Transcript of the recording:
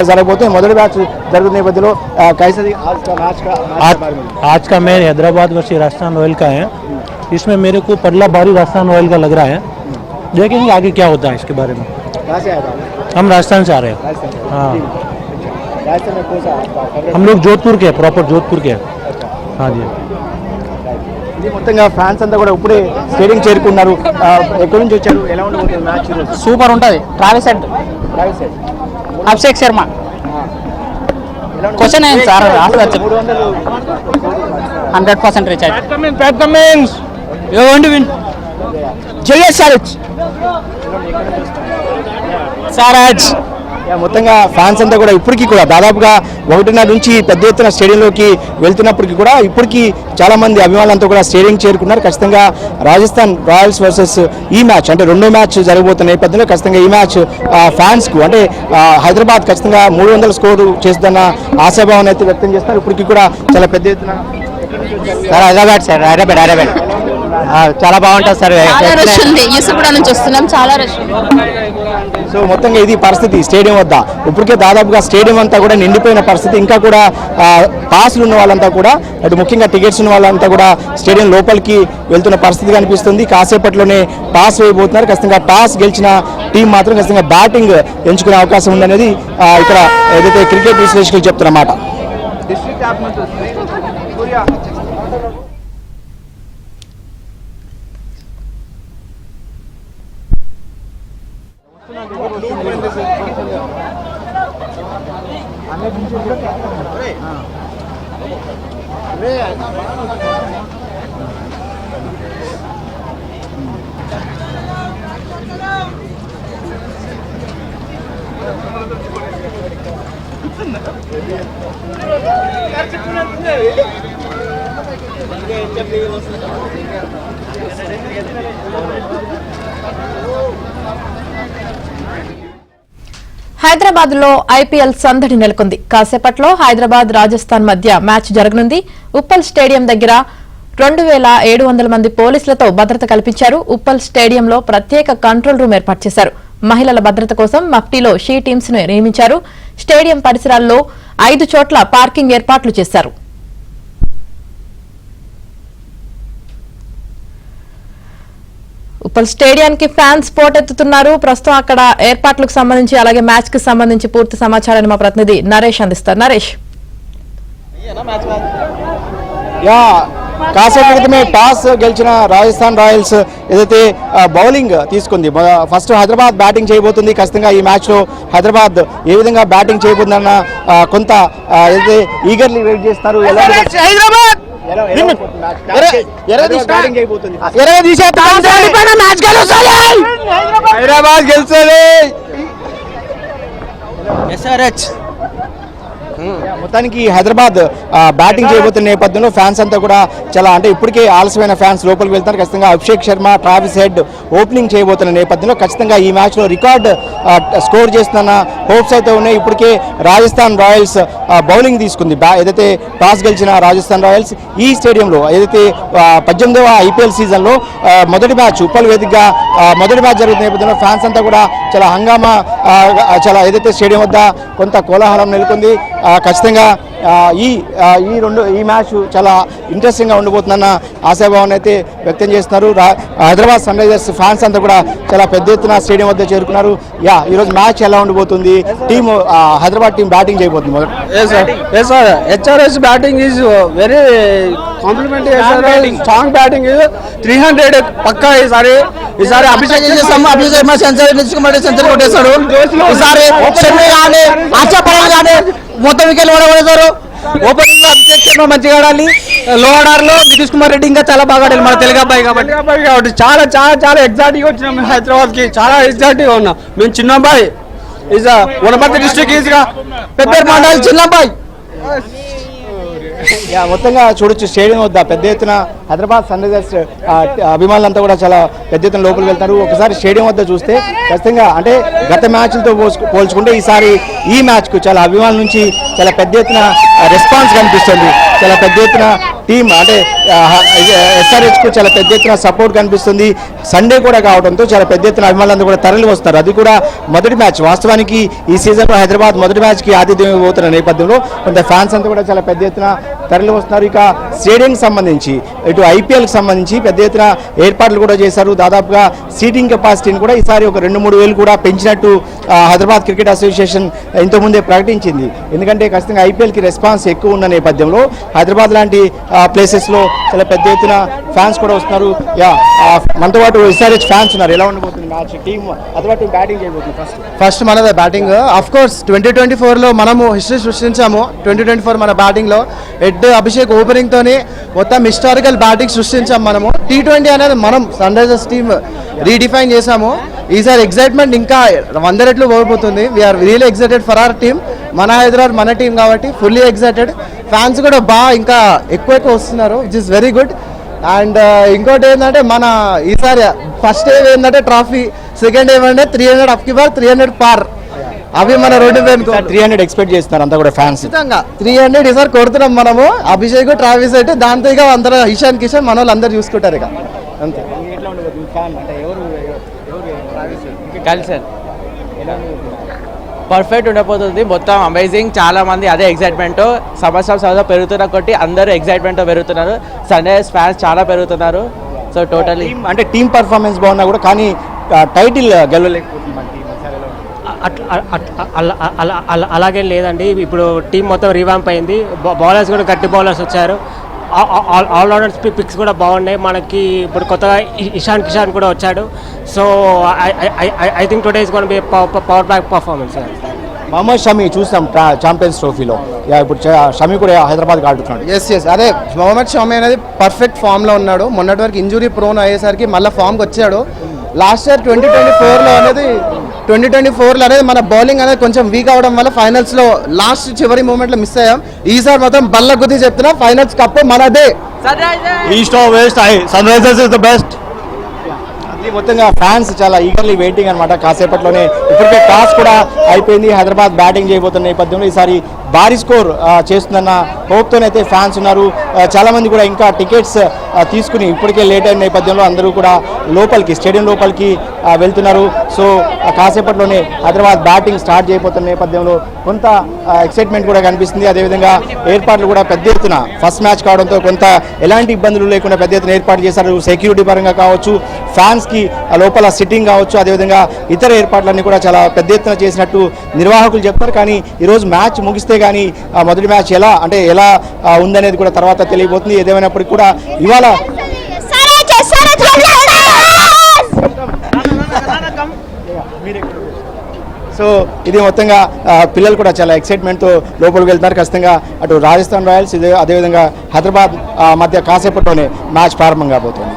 जरगबोते మొదటి మ్యాచ్ జరుగుతున్న నేపథ్యంలో कैसा आज का match Hyderabad versus Rajasthan royal का है। इसमें मेरे को पहला बारी राजस्थान रॉयल का लग रहा है। देखेंगे आगे क्या होता है इसके बारे में। कहाँ से आया था? हम राजस्थान से आ रहे हैं। हाँ, राजस्थान में कौन सा हम लोग जोधपुर के, प्रॉपर जोधपुर के। हाँ जी, మొత్తంగా ఫ్యాన్స్ అంతా కూడా ఇప్పుడే స్టేడియం చేరుకున్నారు. ఎక్కడి నుంచి వచ్చారు? ఎలా ఉండబోతుంది మ్యాచ్? సూపర్ ఉంటుంది. ట్రావెల్స్ అభిషేక్ శర్మ క్వశ్చన్ ఏంటి సార్? 100% రీచ్ సారాజ్. మొత్తంగా ఫ్యాన్స్ అంతా కూడా ఇప్పటికీ కూడా దాదాపుగా 1:30 నుంచి పెద్ద ఎత్తున స్టేడియంలోకి వెళ్తున్నప్పటికీ కూడా ఇప్పటికీ చాలా మంది అభిమానులంతా కూడా స్టేడియం చేరుకున్నారు. ఖచ్చితంగా రాజస్థాన్ రాయల్స్ వర్సెస్ ఈ మ్యాచ్ అంటే రెండో మ్యాచ్ జరగబోతున్న నేపథ్యంలో ఖచ్చితంగా ఈ మ్యాచ్ ఫ్యాన్స్కు అంటే హైదరాబాద్ ఖచ్చితంగా 300 స్కోరు చేస్తున్న ఆశాభావం అయితే వ్యక్తం చేస్తున్నారు. ఇప్పటికీ కూడా చాలా పెద్ద ఎత్తున హైదరాబాద్ సార్, హైదరాబాద్ చాలా బాగుంటుంది సార్. యూసుఫ్గూడ నుంచి వస్తున్నాం, చాలా రష్. సో మొత్తంగా ఇది పరిస్థితి స్టేడియం వద్ద. ఇప్పటికే దాదాపుగా స్టేడియం అంతా కూడా నిండిపోయిన పరిస్థితి. ఇంకా కూడా పాస్లు ఉన్న వాళ్ళంతా కూడా అటు ముఖ్యంగా టికెట్స్ ఉన్న వాళ్ళంతా కూడా స్టేడియం లోపలికి వెళ్తున్న పరిస్థితి కనిపిస్తుంది. కాసేపట్లోనే టాస్ వేయబోతున్నారు. ఖచ్చితంగా టాస్ గెలిచిన టీం మాత్రం ఖచ్చితంగా బ్యాటింగ్ ఎంచుకునే అవకాశం ఉందనేది ఇక్కడ ఏదైతే క్రికెట్ విశ్లేషకులు చెప్తున్నమాట. హైదరాబాద్ లో ఐపీఎల్ సందడి నెలకొంది. కాసేపట్లో హైదరాబాద్ రాజస్థాన్ మధ్య మ్యాచ్ జరగనుంది. ఉప్పల్ స్టేడియం దగ్గర 2700 మంది పోలీసులతో భద్రత కల్పించారు. ఉప్పల్ స్టేడియంలో ప్రత్యేక కంట్రోల్ రూమ్ ఏర్పాటు చేశారు. మహిళల భద్రత కోసం మఫ్టీలో షీ టీమ్స్ ను నియమించారు. స్టేడియం పరిసరాల్లో 5 చోట్ల పార్కింగ్ ఏర్పాట్లు చేశారు. ఉప్పల్ స్టేడియానికి ఫ్యాన్స్ పోటెత్తుతున్నారు. ప్రస్తుతం అక్కడ ఏర్పాట్లకు సంబంధించి అలాగే మ్యాచ్ కి సంబంధించి పూర్తి సమాచారాన్ని మా ప్రతినిధి నరేష్ అందిస్తారు. నరేష్, కాసేపు క్రితమే టాస్ గెలిచిన రాజస్థాన్ రాయల్స్ ఏదైతే బౌలింగ్ తీసుకుంది. ఫస్ట్ హైదరాబాద్ బ్యాటింగ్ చేయబోతుంది. ఖచ్చితంగా ఈ మ్యాచ్లో హైదరాబాద్ ఏ విధంగా బ్యాటింగ్ చేయబోతుందన్న కొంత ఏదైతే ఈగర్లీ వెయిట్ చేస్తారు. హైదరాబాద్ గెలిచేది. మొత్తానికి హైదరాబాద్ బ్యాటింగ్ చేయబోతున్న నేపథ్యంలో ఫ్యాన్స్ అంతా కూడా చాలా అంటే ఇప్పటికే ఆలస్యమైన ఫ్యాన్స్ లోపలికి వెళ్తారు. ఖచ్చితంగా Abhishek Sharma, Travis head opening చేయబోతున్న నేపథ్యంలో ఖచ్చితంగా ఈ మ్యాచ్లో రికార్డ్ స్కోర్ చేస్తున్న హోప్స్ అయితే ఉన్నాయి. ఇప్పటికే రాజస్థాన్ రాయల్స్ బౌలింగ్ తీసుకుంది. ఏదైతే టాస్ గెలిచిన రాజస్థాన్ రాయల్స్ ఈ స్టేడియంలో ఏదైతే 18వ ఐపీఎల్ సీజన్లో మొదటి మ్యాచ్ ఉప్పల్ వేదికగా మొదటి మ్యాచ్ జరుగుతున్న నేపథ్యంలో ఫ్యాన్స్ అంతా కూడా చాలా హంగామా చాలా ఏదైతే స్టేడియం వద్ద కొంత కోలాహలం నెలకొంది. ఖచ్చితంగా ఈ మ్యాచ్ చాలా ఇంట్రెస్టింగ్గా ఉండబోతుందన్న ఆశాభావాన్ని అయితే వ్యక్తం చేస్తున్నారు. హైదరాబాద్ సన్ రైజర్స్ ఫ్యాన్స్ అంతా కూడా చాలా పెద్ద ఎత్తున స్టేడియం వద్ద చేరుకున్నారు. ఈరోజు మ్యాచ్ ఎలా ఉండబోతుంది? టీమ్ హైదరాబాద్ టీం బ్యాటింగ్ చేయబోతుంది. HRS batting is very complementary. Strong batting 300 పక్కా. ఈసారి అభిషేక్ శర్మ సెంచరీ కొట్టేశాడు. ఈసారి మొత్తం వికెట్లు పడగొడతారు. ఓపెనింగ్ లో అభిషేక్ శర్మ మంచిగా ఆడాలి. లో ఆర్డర్ లో నితీష్ కుమార్ రెడ్డి ఇంకా చాలా బాగా ఆడాలి. మన తెలుగు అబ్బాయి కాబట్టి చాలా చాలా చాలా ఎగ్జైటింగ్ గా వచ్చినాం. హైదరాబాద్ కి చాలా ఎగ్జైటింగ్ గా ఉన్నాం. మేము చిన్న అబ్బాయి వనపర్తి డిస్ట్రిక్ట్ ఈజీగా పెద్ద మండలి చిన్న అబ్బాయి. మొత్తంగా చూడొచ్చు స్టేడియం వద్ద పెద్ద ఎత్తున హైదరాబాద్ సన్ రైజర్స్ అభిమానులంతా కూడా చాలా పెద్ద ఎత్తున లోపలికి వెళ్తారు. ఒకసారి స్టేడియం వద్ద చూస్తే ఖచ్చితంగా అంటే గత మ్యాచ్లతో పోల్చుకుంటే ఈసారి ఈ మ్యాచ్కు చాలా అభిమానుల నుంచి చాలా పెద్ద ఎత్తున రెస్పాన్స్ కనిపిస్తుంది. చాలా పెద్ద ఎత్తున టీం అంటే SRH కు చాలా పెద్ద ఎత్తున సపోర్ట్ కనిపిస్తుంది. సండే కూడా కావడంతో చాలా పెద్ద ఎత్తున అభిమానులందరూ కూడా తరలి వస్తారు. అది కూడా మొదటి మ్యాచ్. వాస్తవానికి ఈ సీజన్లో హైదరాబాద్ మొదటి మ్యాచ్కి ఆతిథ్యం ఇవ్వబోతున్న నేపథ్యంలో కొంత ఫ్యాన్స్ అంతా కూడా చాలా పెద్ద ఎత్తున తరలి వస్తున్నారు. ఇక స్టేడియంకి సంబంధించి ఇటు IPLకి సంబంధించి పెద్ద ఎత్తున ఏర్పాట్లు కూడా చేశారు. దాదాపుగా సీటింగ్ కెపాసిటీని కూడా ఈసారి ఒక 2-3 వేలు కూడా పెంచినట్టు హైదరాబాద్ క్రికెట్ అసోసియేషన్ ఇంతకుముందే ప్రకటించింది. ఎందుకంటే ఖచ్చితంగా IPLకి రెస్పాన్స్ ఎక్కువ ఉన్న నేపథ్యంలో హైదరాబాద్ లాంటి ప్లేసెస్లో చాలా పెద్ద ఎత్తున ఫ్యాన్స్ కూడా వస్తున్నారు. మనతో పాటు SRH ఫ్యాన్స్ ఉన్నారు. ఎలా ఉండబోతుంది మ్యాచ్? టీం అతపాటు బ్యాటింగ్ చేయబోతుంది. ఫస్ట్ మనదే బ్యాటింగ్. అఫ్ కోర్స్ 2024లో మనము హిస్టరీ సృష్టించాము. 2024 మన బ్యాటింగ్లో అభిషేక్ ఓపెనింగ్ తోని మొత్తం హిస్టారికల్ బ్యాటింగ్ సృష్టించాము. మనము T20 అనేది మనం సన్ రైజర్స్ టీమ్ రీడిఫైన్ చేశాము. ఈసారి ఎక్సైట్మెంట్ ఇంకా 100 రెట్లు పోయిపోతుంది. We are really excited for our team. మన హైదరాబాద్ మన టీం కాబట్టి ఫుల్లీ ఎక్సైటెడ్. ఫ్యాన్స్ కూడా బాగా ఇంకా ఎక్కువ వస్తున్నారు, which is very good. And ఇంకోటి ఏంటంటే మన ఈసారి ఫస్ట్ ఏవ్ ఏంటంటే ట్రాఫీ, సెకండ్ ఏవ్ అంటే 300 అప్ కి బార్ 300 పార్. అవి మన రోడ్డు మీద 300 ఎక్స్పెక్ట్ చేస్తున్నారు అంతా కూడా ఫ్యాన్స్. ఖచ్చితంగా 300 ఈసారి కొడుతున్నాం మనము. అభిషేక్ ట్రావీస్ అయితే దాంతో ఇక అందరూ ఇషాన్ కిషన్ మన వాళ్ళు అందరు చూసుకుంటారు ఇక అంతే. కలిసి పర్ఫెక్ట్ ఉండబోతుంది. మొత్తం అమేజింగ్. చాలా మంది అదే ఎక్సైట్మెంట్ సంవత్సరం పెరుగుతున్న కొట్టి అందరూ ఎక్సైట్మెంట్ పెరుగుతున్నారు. సన్ రైజర్స్ ఫ్యాన్స్ చాలా పెరుగుతున్నారు. సో టోటలీ అంటే టీం పర్ఫార్మెన్స్ బాగున్నా కూడా కానీ టైటిల్ గెలవలేకపోతుంది. అలాగే లేదండి. ఇప్పుడు టీం మొత్తం రీవాంప్ అయింది. బౌలర్స్ కూడా గట్టి బౌలర్స్ వచ్చారు. ఆల్రౌండర్స్ పిక్స్ కూడా బాగున్నాయి మనకి. ఇప్పుడు కొత్తగా ఇషాన్ కిషాన్ కూడా వచ్చాడు. So I think today is gonna be power pack performance. Mohammed Shami చూసాం ఛాంపియన్స్ ట్రోఫీలో. ఇప్పుడు షమి కూడా హైదరాబాద్కి ఆడుతున్నాడు. ఎస్ అదే మొహమ్మద్ షమి అనేది పర్ఫెక్ట్ ఫామ్లో ఉన్నాడు. మొన్నటి వరకు ఇంజురీ ప్రోన్ అయ్యేసరికి మళ్ళీ ఫామ్కి వచ్చాడు. లాస్ట్ ఇయర్ 2024లో అనేది మన బౌలింగ్ అనేది కొంచెం వీక్ అవడం వల్ల ఫైనల్స్లో లాస్ట్ చివరి మూమెంట్లో మిస్ అయ్యాం. ఈసారి మాత్రం బల్ల గుద్ది చెప్తున్నా, ఫైనల్స్ కప్పు మనదే. East or west Sunrisers is the best. ఇది మొత్తంగా ఫ్యాన్స్ చాలా ఈగర్లీ వెయిటింగ్ అనమాట. కాసేపట్లోనే ఇప్పటికే టాస్ కూడా అయిపోయింది. హైదరాబాద్ బ్యాటింగ్ చేయబోతున్న నేపథ్యంలో ఈసారి భారీ స్కోర్ చేస్తుందన్న హోప్తోనైతే ఫ్యాన్స్ ఉన్నారు. చాలామంది కూడా ఇంకా టికెట్స్ తీసుకుని ఇప్పటికే లేట్ అయిన నేపథ్యంలో అందరూ కూడా స్టేడియం లోపలికి వెళ్తున్నారు. సో కాసేపట్లోనే హైదరాబాద్ బ్యాటింగ్ స్టార్ట్ చేయబోతున్న నేపథ్యంలో కొంత ఎక్సైట్మెంట్ కూడా కనిపిస్తుంది. అదేవిధంగా ఏర్పాట్లు కూడా పెద్ద ఎత్తున ఫస్ట్ మ్యాచ్ కావడంతో కొంత ఎలాంటి ఇబ్బందులు లేకుండా పెద్ద ఎత్తున ఏర్పాటు చేశారు. సెక్యూరిటీ పరంగా కావచ్చు, ఫ్యాన్స్కి లోపల సిట్టింగ్ కావచ్చు, అదేవిధంగా ఇతర ఏర్పాట్లన్నీ కూడా చాలా పెద్ద ఎత్తున చేసినట్టు నిర్వాహకులు చెప్తారు. కానీ ఈరోజు మ్యాచ్ ముగిస్తే కానీ మొదటి మ్యాచ్ ఎలా ఉందనేది కూడా తర్వాత తెలియబోతుంది. ఏదేమైనప్పటికీ కూడా ఇవాళ సో ఇది మొత్తంగా పిల్లలు కూడా చాలా ఎక్సైట్మెంట్తో లోపలికి వెళ్తున్నారు. ఖచ్చితంగా అటు రాజస్థాన్ రాయల్స్ అదేవిధంగా హైదరాబాద్ మధ్య కాసేపట్లోనే మ్యాచ్ ప్రారంభం కాబోతుంది.